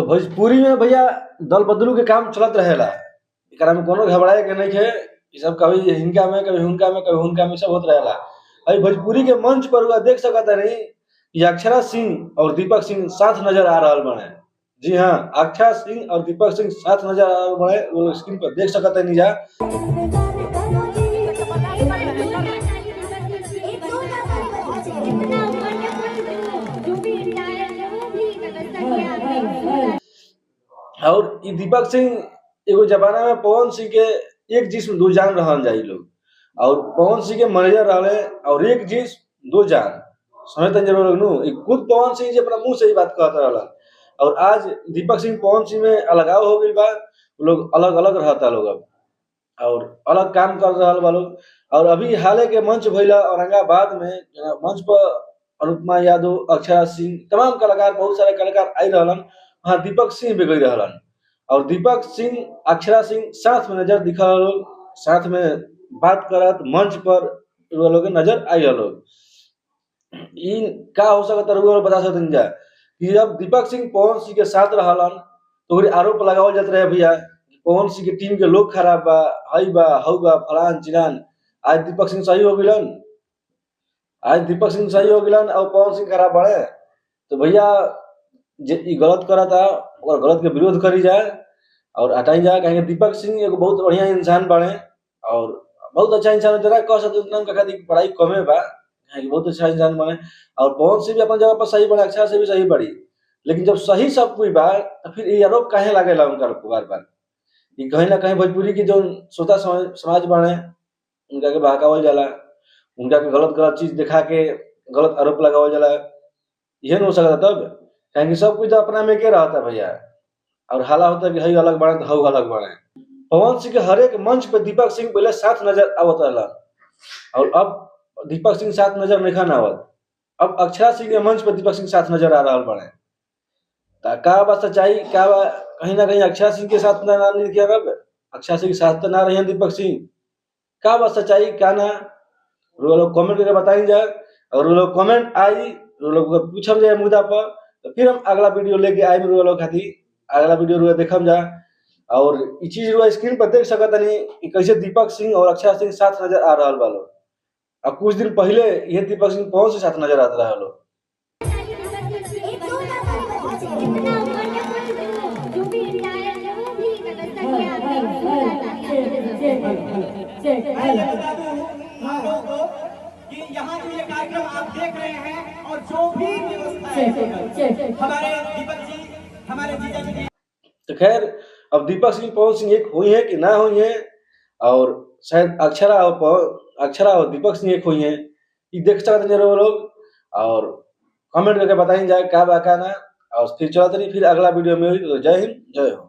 तो भोजपुरी में भैया दल बदलू के काम चलत रहेला। एकरा में कोनो घबराए के नहीं है। ये सब कभी हिनका में कभी हुनका में कभी हुनका में सब होत रहेला। अभी भोजपुरी के मंच पर हुआ देख सकत नहीं कि अक्षरा सिंह और दीपक सिंह साथ नजर आ रहल बने। जी हाँ, अक्षरा सिंह और दीपक सिंह साथ नजर आ रहल बने। वो स्क्रीन पर देख सकत है नीजा। और दीपक सिंह एगो जमाना में पवन सिंह के एक जिस्म दो जान रहन जाई लोग, और पवन सिंह के मैनेजर रहे और एक जिस्म दो जान समझते जरूर लोग नु। खुद पवन सिंह जी अपना मुंह से ही बात कहता रहला। और आज दीपक सिंह पवन सिंह में अलगाव हो गई बा। लोग अलग अलग रहता लोग अब और अलग काम कर रहा बा लोग। और अभी हाले के मंच भइला औरंगाबाद में मंच पर अनुपमा यादव, अक्षरा सिंह, तमाम कलाकार, बहुत सारे कलाकार आई रहलन। वहाँ दीपक सिंह भी गई रहलन और दीपक सिंह अक्षरा सिंह साथ में नजर दिखा लोग, साथ में बात करत मंच पर लोग नजर आई लोग। का हो सकता है बता सकते जा कि जब दीपक सिंह पवन सिंह के साथ रहलन तो आरोप लगावल जाते रहे भैया पवन सिंह के टीम के लोग खराब बा, हई बा, हऊ बा, फलान चिलान। आज दीपक सिंह सही हो गिलन, आज दीपक सिंह सही हो गिलन और पवन सिंह खराब बढ़े। तो भैया जे गलत करा था और गलत के विरोध करी जाए और हटाई जाए। कहेंगे दीपक सिंह एक बहुत बढ़िया इंसान बने और बहुत अच्छा इंसान जरा कह सकते उतना का पढ़ाई कमे बा, बहुत अच्छा इंसान बने। और पवन सिंह भी अपनी जगह पर सही बने, अक्षरा से भी सही बड़ी। लेकिन जब सही सब कोई बा तो फिर ये आरोप काहे लागेला उनका बार बार। कहीं ना कहीं भोजपुरी की जो श्रोता समाज बने उनका के बहकावल जाला, उनका के गलत गलत चीज दिखा के गलत आरोप लगावल जाला। यह नहीं हो सकता तब कहेंगे सब कुछ तो अपना में के रहता भैया और हाला होता है कि हई अलग बने तो हऊ अलग बने। पवन सिंह के हर एक मंच पे दीपक सिंह पहले साथ नजर आवत रहला और अब दीपक सिंह साथ नजर नहीं खाना आवत। अब अक्षरा सिंह के मंच पे दीपक सिंह साथ नजर आ रहा बने। का बात सच्चाई का कहीं ना कहीं अक्षरा सिंह के साथ ना नाम नहीं किया अब अक्षरा सिंह के साथ तो ना रहे दीपक सिंह। का बात सच्चाई क्या ना लोग कमेंट करके बताई जाए और लोग कमेंट आई लोग पूछम जाए मुद्दा पर तो फिर हम अगला वीडियो लेके आए लोग खातिर अगला वीडियो देखम जा। और ये चीज स्क्रीन पर देख सकत नहीं कि कैसे दीपक सिंह और अक्षरा सिंह साथ नजर आ रहा बा। अब कुछ दिन पहले ये दीपक सिंह पवन से साथ नजर आता रहा लोग। कि यहाँ जो ये कार्यक्रम आप देख रहे हैं और जो भी व्यवस्था है हमारे दीपक जी, हमारे जीजा जी। तो खैर अब दीपक सिंह पवन सिंह एक हुई है कि ना हुई है और शायद अक्षरा और दीपक सिंह एक हुई है ये देख सकते हैं लोग और कमेंट करके बताएं जाए क्या बाका ना। और फिर चलते नहीं फिर अगला वीडियो में हुई। तो जय हिंद जय हो।